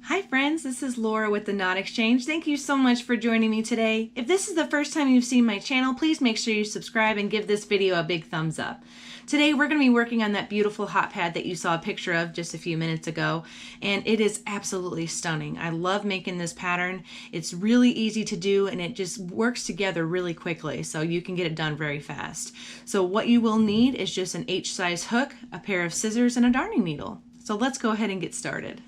Hi friends, this is Laura with the Knot Exchange. Thank you so much for joining me today. If this is the first time you've seen my channel, please make sure you subscribe and give this video a big thumbs up. Today we're going to be working on that beautiful hot pad that you saw a picture of just a few minutes ago, and it is absolutely stunning. I love making this pattern. It's really easy to do and it just works together really quickly, so you can get it done very fast. So what you will need is just an H-size hook, a pair of scissors, and a darning needle. So let's go ahead and get started.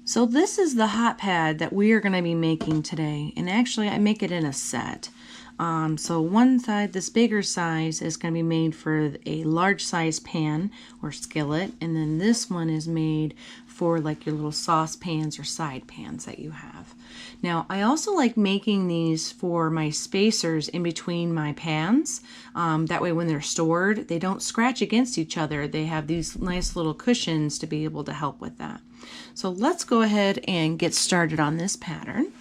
So this is the hot pad that we are going to be making today, and actually I make it in a set. So one side, this bigger size, is going to be made for a large size pan or skillet, and then this one is made for like your little saucepans or side pans that you have. Now I also like making these for my spacers in between my pans. That way when they're stored, they don't scratch against each other. They have these nice little cushions to be able to help with that. So let's go ahead and get started on this pattern.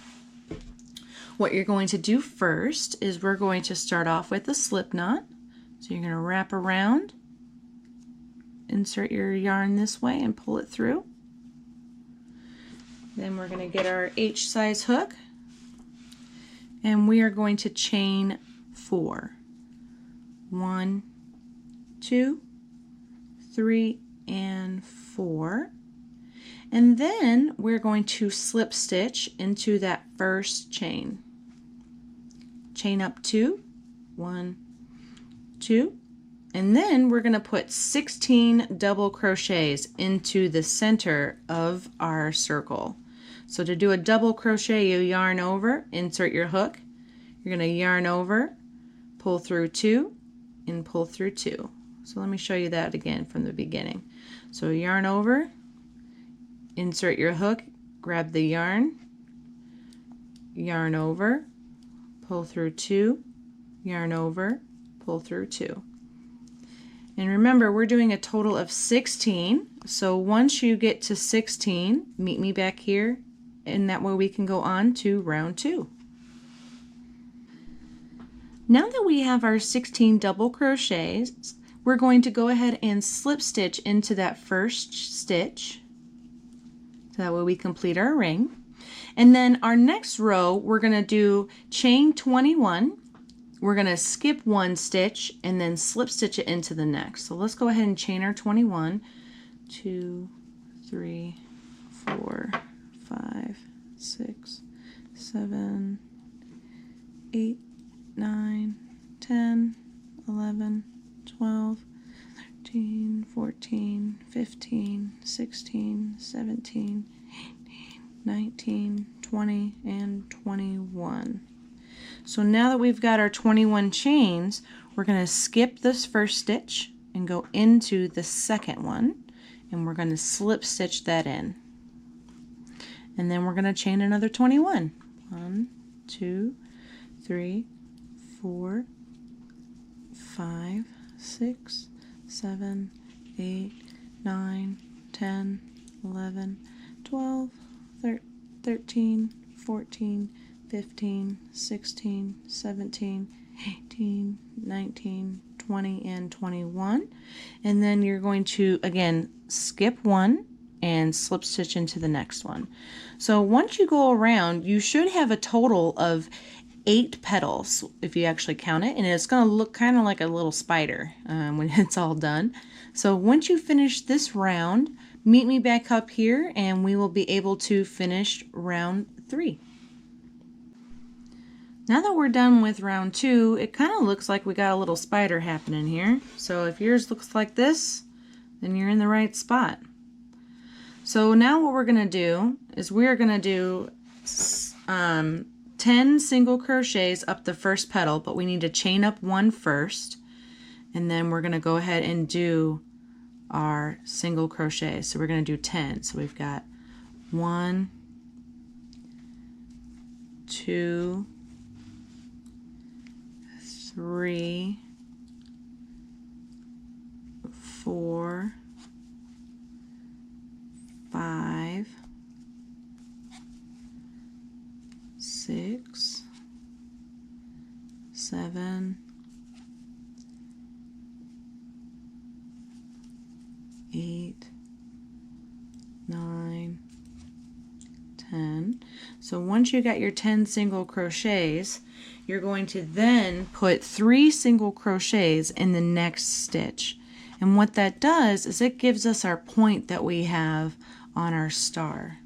What you're going to do first is we're going to start off with a slip knot. So you're going to wrap around, insert your yarn this way and pull it through. Then we're going to get our H-size hook and we are going to chain 4. 1, 2, 3, and 4. And then we're going to slip stitch into that first chain. Chain up 2, 1, 2, and then we're going to put 16 double crochets into the center of our circle. So to do a double crochet, you yarn over, insert your hook, you're going to yarn over, pull through 2, and pull through 2. So let me show you that again from the beginning. So yarn over, insert your hook, grab the yarn, yarn over, pull through 2, yarn over, pull through 2. And remember, we're doing a total of 16. So once you get to 16, meet me back here, and that way we can go on to round 2. Now that we have our 16 double crochets, we're going to go ahead and slip stitch into that first stitch. So that way we complete our ring. And then our next row, we're going to do chain 21. We're going to skip 1 stitch and then slip stitch it into the next. So let's go ahead and chain our 21. 2, 3, 4, 5, 6, 7, 8, 9, 10, 11, 12, 13, 14, 15, 16, 17, 18, 19, 20, and 21. So now that we've got our 21 chains, we're going to skip this first stitch and go into the second one, and we're going to slip stitch that in. And then we're going to chain another 21. 1, 2, 3, 4, 5, 6, 7, 8, 9, 10, 11, 12, 13, 14, 15, 16, 17, 18, 19, 20, and 21. And then you're going to, again, skip 1 and slip stitch into the next one. So once you go around, you should have a total of 8 petals if you actually count it, and it's going to look kind of like a little spider when it's all done. So once you finish this round, meet me back up here and we will be able to finish round 3. Now that we're done with round 2, it kind of looks like we got a little spider happening here. So if yours looks like this, then you're in the right spot. So now what we're going to do is we're going to do 10 single crochets up the first petal, but we need to chain up 1 first, and then we're going to go ahead and do our single crochet. So we're going to do 10. So we've got 1, 2, 3, 4, 5, 6, 7, 8, 9, So once you got your 10 single crochets, you're going to then put 3 single crochets in the next stitch. And what that does is it gives us our point that we have on our star.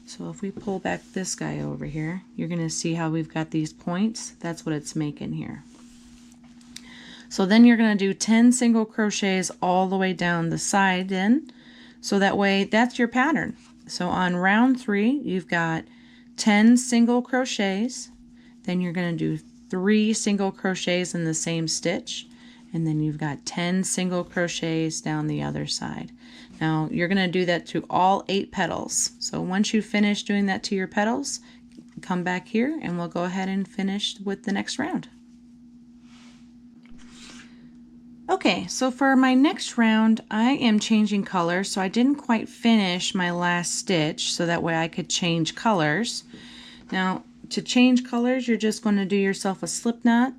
So if we pull back this guy over here, you're going to see how we've got these points. That's what it's making here. So then you're going to do 10 single crochets all the way down the side in. So that way, that's your pattern. So on round 3, you've got 10 single crochets. Then you're going to do 3 single crochets in the same stitch. And then you've got 10 single crochets down the other side. Now you're going to do that to all 8 petals. So once you finish doing that to your petals, come back here and we'll go ahead and finish with the next round. Okay, so for my next round, I am changing colors, so I didn't quite finish my last stitch, so that way I could change colors. Now, to change colors, you're just going to do yourself a slip knot,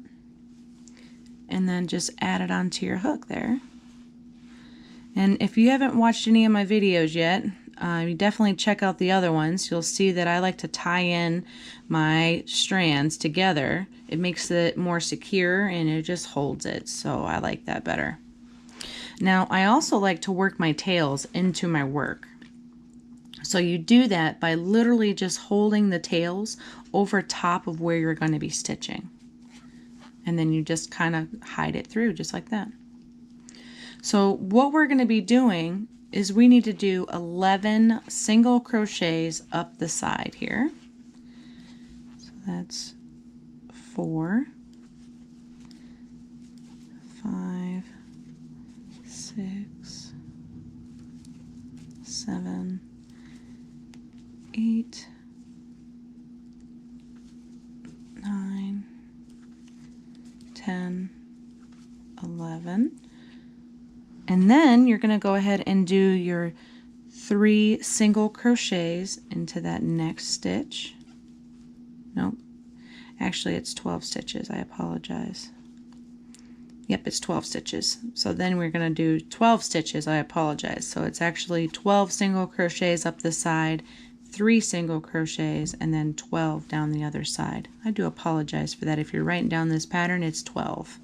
and then just add it onto your hook there. And if you haven't watched any of my videos yet, you definitely check out the other ones. You'll see that I like to tie in my strands together. It makes it more secure and it just holds it, so I like that better. Now I also like to work my tails into my work. So you do that by literally just holding the tails over top of where you're going to be stitching. And then you just kind of hide it through just like that. So what we're going to be doing is we need to do 11 single crochets up the side here. So that's 4, 5, 6, 7, 8, 9, 10, 11. And then you're going to go ahead and do your 3 single crochets into that next stitch. Nope. Actually, it's 12 stitches. I apologize. Yep, it's 12 stitches. So then we're going to do 12 stitches. I apologize. So it's actually 12 single crochets up the side, 3 single crochets, and then 12 down the other side. I do apologize for that. If you're writing down this pattern, it's 12.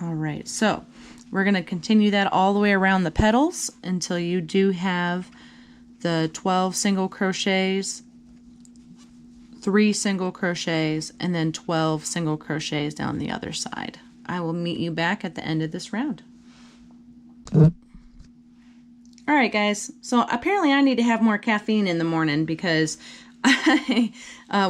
All right, so we're going to continue that all the way around the petals until you do have the 12 single crochets, 3 single crochets, and then 12 single crochets down the other side. I will meet you back at the end of this round. All right, guys, so apparently I need to have more caffeine in the morning because I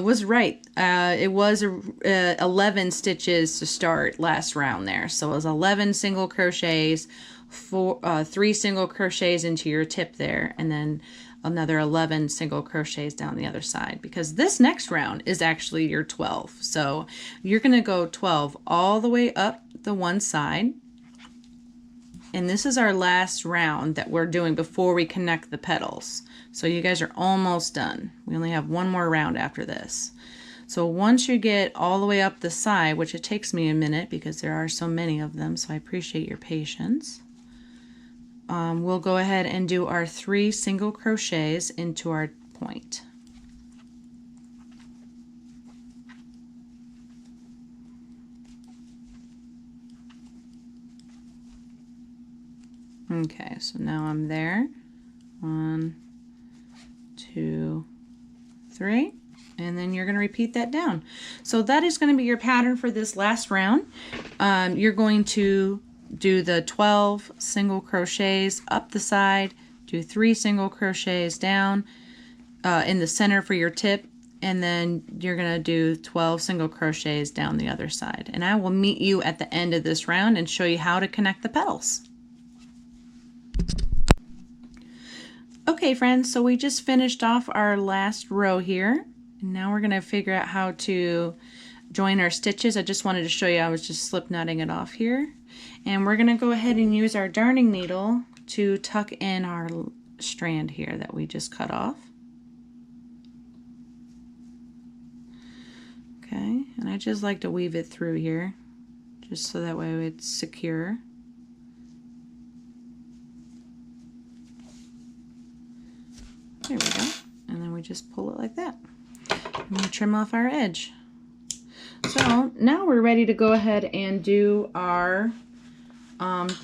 was right. It was 11 stitches to start last round there. So it was 11 single crochets, 3 single crochets into your tip there, and then another 11 single crochets down the other side, because this next round is actually your 12. So you're going to go 12 all the way up the one side. And this is our last round that we're doing before we connect the petals. So you guys are almost done. We only have one more round after this. So once you get all the way up the side, which it takes me a minute because there are so many of them, so I appreciate your patience. We'll go ahead and do our 3 single crochets into our point. Okay, so now I'm there. 1, 2, 3, and then you're going to repeat that down. So that is going to be your pattern for this last round. You're going to do the 12 single crochets up the side, do 3 single crochets down in the center for your tip, and then you're going to do 12 single crochets down the other side. And I will meet you at the end of this round and show you how to connect the petals. Okay, friends, so we just finished off our last row here, and now we're going to figure out how to join our stitches. I just wanted to show you, I was just slip knotting it off here. And we're going to go ahead and use our darning needle to tuck in our strand here that we just cut off. Okay, and I just like to weave it through here, just so that way it's secure. There we go. And then we just pull it like that. And we trim off our edge. So now we're ready to go ahead and do our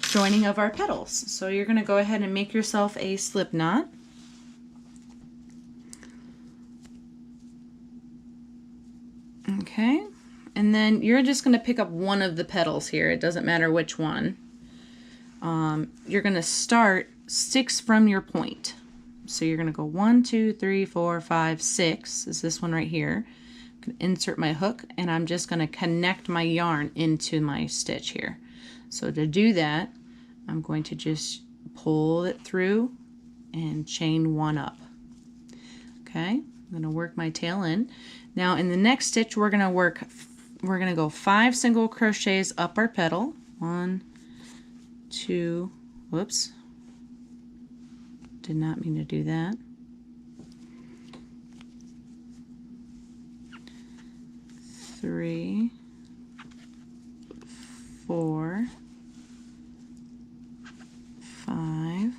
joining of our petals. So you're going to go ahead and make yourself a slip knot. Okay, and then you're just going to pick up one of the petals here. It doesn't matter which one. You're going to start 6 from your point. So you're going to go 1, 2, 3, 4, 5, 6 is this one right here. I'm going to insert my hook, and I'm just going to connect my yarn into my stitch here. So to do that, I'm going to just pull it through and chain 1 up. Okay, I'm going to work my tail in. Now in the next stitch, we're going to go 5 single crochets up our petal. 1, 2, whoops, did not mean to do that. 3, 4, 5.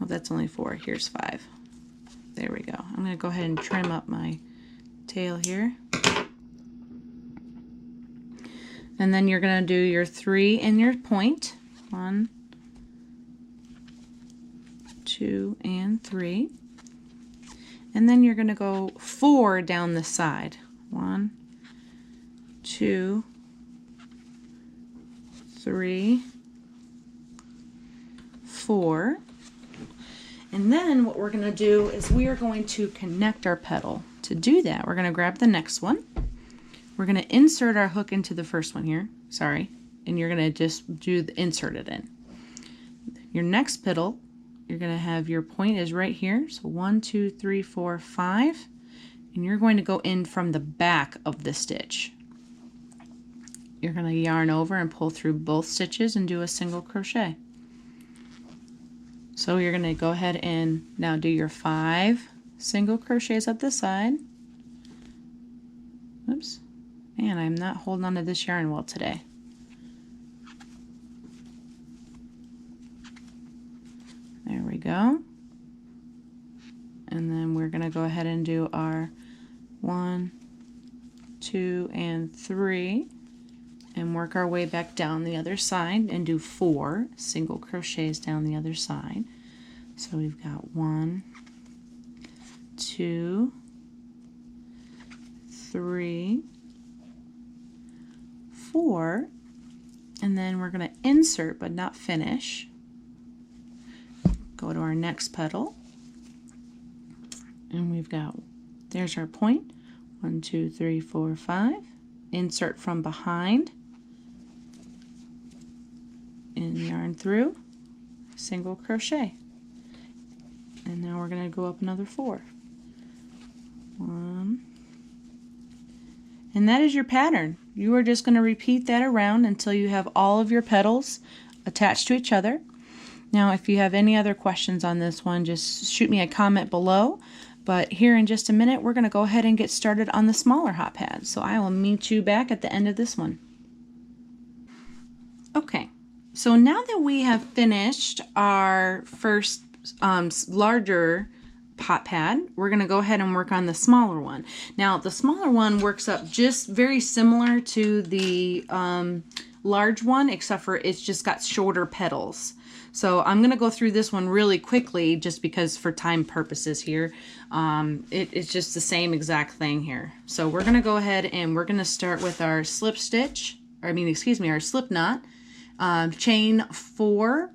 Oh, that's only 4. Here's 5. There we go. I'm going to go ahead and trim up my tail here. And then you're going to do your 3 in your point. 1, 2, and 3. And then you're going to go 4 down the side. 1, 2, 3, 4. And then what we're going to do is we are going to connect our petal. To do that, we're going to grab the next one. We're going to insert our hook into the first one here. Sorry. And you're going to just insert it in. Your next petal, you're going to have your point is right here. So 1, 2, 3, 4, 5. And you're going to go in from the back of the stitch. You're going to yarn over and pull through both stitches and do a single crochet. So you're going to go ahead and now do your 5 single crochets up the side. Oops. Man, I'm not holding on to this yarn well today. There we go. And then we're going to go ahead and do our 1, 2, and 3. And work our way back down the other side and do 4 single crochets down the other side. So we've got 1, 2, 3, 4, and then we're going to insert but not finish. Go to our next petal, and we've got, there's our point, 1, 2, 3, 4, 5. Insert from behind. And yarn through, single crochet, and now we're going to go up another 4. 1, and that is your pattern. You are just going to repeat that around until you have all of your petals attached to each other. Now if you have any other questions on this one, just shoot me a comment below. But here in just a minute, we're going to go ahead and get started on the smaller hot pad. So I will meet you back at the end of this one. Okay. So now that we have finished our first larger hot pad, we're going to go ahead and work on the smaller one. Now the smaller one works up just very similar to the large one, except for it's just got shorter petals. So I'm going to go through this one really quickly just because for time purposes here. It's just the same exact thing here. So we're going to go ahead and we're going to start with our slip stitch, or our slip knot. Chain 4,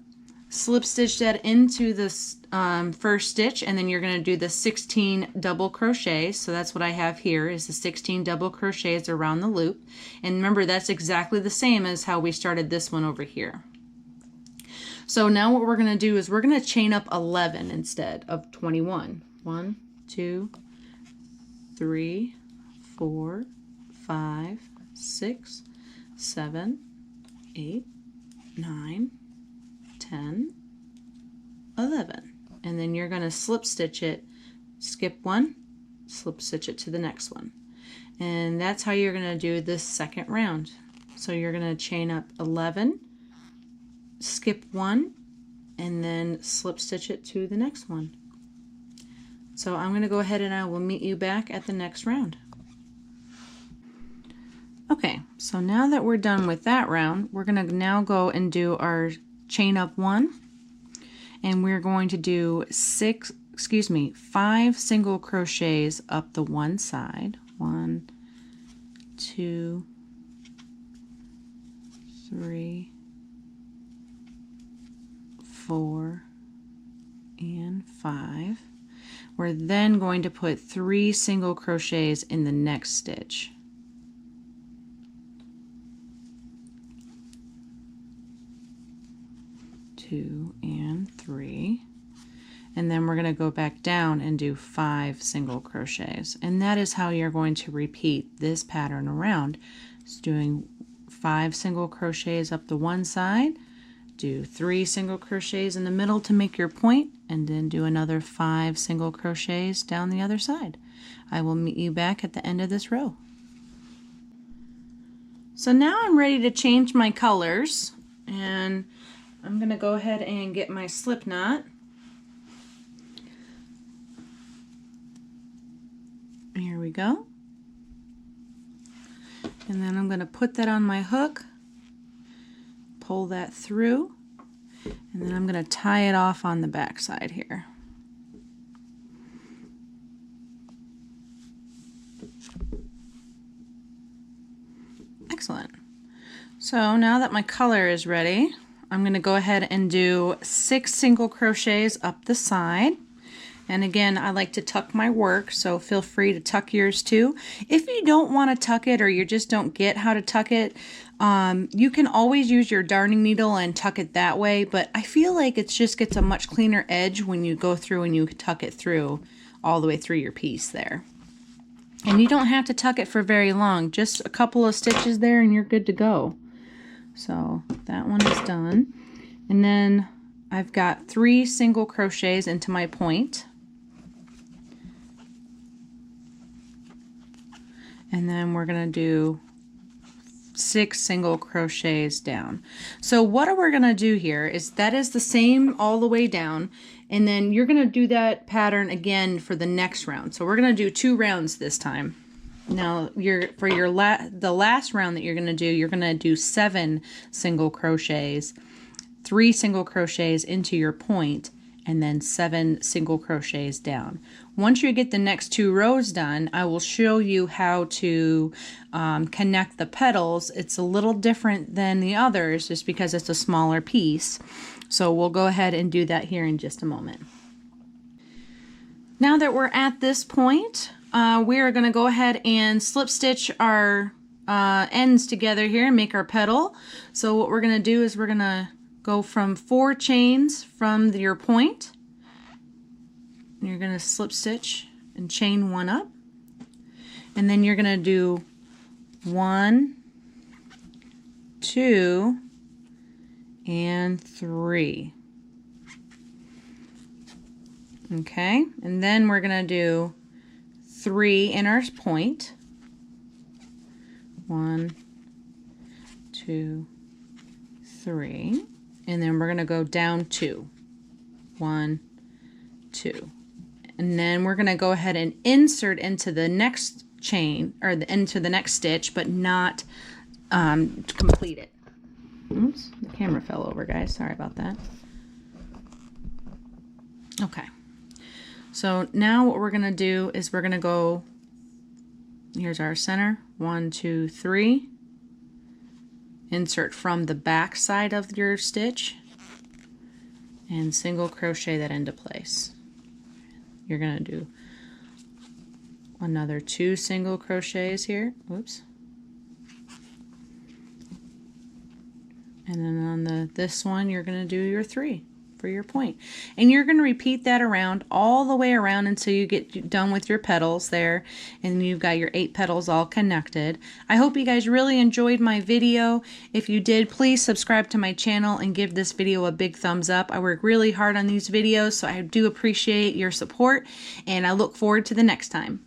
slip stitch that into this first stitch, and then you're going to do the 16 double crochets. So that's what I have here is the 16 double crochets around the loop. And remember, that's exactly the same as how we started this one over here. So now what we're going to do is we're going to chain up 11 instead of 21. 1, 2, 3, 4, 5, 6, 7, 8, 9, 10, 11. And then you're going to slip stitch it, skip 1, slip stitch it to the next one. And that's how you're going to do this second round. So you're going to chain up 11, skip 1, and then slip stitch it to the next one. So I'm going to go ahead and I will meet you back at the next round. Okay, so now that we're done with that round, we're going to now go and do our chain up 1, and we're going to do 5 single crochets up the one side. 1, 2, 3, 4, and 5. We're then going to put 3 single crochets in the next stitch. 2 and 3, and then we're going to go back down and do 5 single crochets, and that is how you're going to repeat this pattern around. Just doing 5 single crochets up the one side, do 3 single crochets in the middle to make your point, and then do another 5 single crochets down the other side. I will meet you back at the end of this row. So now I'm ready to change my colors, and I'm going to go ahead and get my slip knot. Here we go. And then I'm going to put that on my hook, pull that through, and then I'm going to tie it off on the back side here. Excellent. So now that my color is ready, I'm going to go ahead and do 6 single crochets up the side. And again, I like to tuck my work, so feel free to tuck yours too. If you don't want to tuck it, or you just don't get how to tuck it, you can always use your darning needle and tuck it that way, but I feel like it just gets a much cleaner edge when you go through and you tuck it through all the way through your piece there. And you don't have to tuck it for very long, just a couple of stitches there and you're good to go. So that one is done. And then I've got 3 single crochets into my point. And then we're going to do 6 single crochets down. So what we're going to do here is that is the same all the way down, and then you're going to do that pattern again for the next round. So we're going to do 2 rounds this time. Now the last round that you're going to do 7 single crochets, 3 single crochets into your point, and then 7 single crochets down. Once you get the next 2 rows done, I will show you how to connect the petals. It's a little different than the others just because it's a smaller piece. So we'll go ahead and do that here in just a moment. Now that we're at this point, we are going to go ahead and slip stitch our ends together here and make our petal. So what we're going to do is we're going to go from 4 chains from your point. And you're going to slip stitch and chain 1 up. And then you're going to do 1, 2, and 3. Okay, and then we're going to do 3 in our point. 1, 2, 3. And then we're going to go down 2. 1, 2. And then we're going to go ahead and insert into the next chain, or into the next stitch, but not complete it. Oops, the camera fell over, guys. Sorry about that. Okay. So now what we're going to do is we're going to go, here's our center, 1, 2, 3. Insert from the back side of your stitch and single crochet that into place. You're going to do another 2 single crochets here. Whoops. And then on this one, you're going to do your 3 for your point. And you're going to repeat that around all the way around until you get done with your petals there, and you've got your 8 petals all connected. I hope you guys really enjoyed my video. If you did, please subscribe to my channel and give this video a big thumbs up. I work really hard on these videos, so I do appreciate your support, and I look forward to the next time.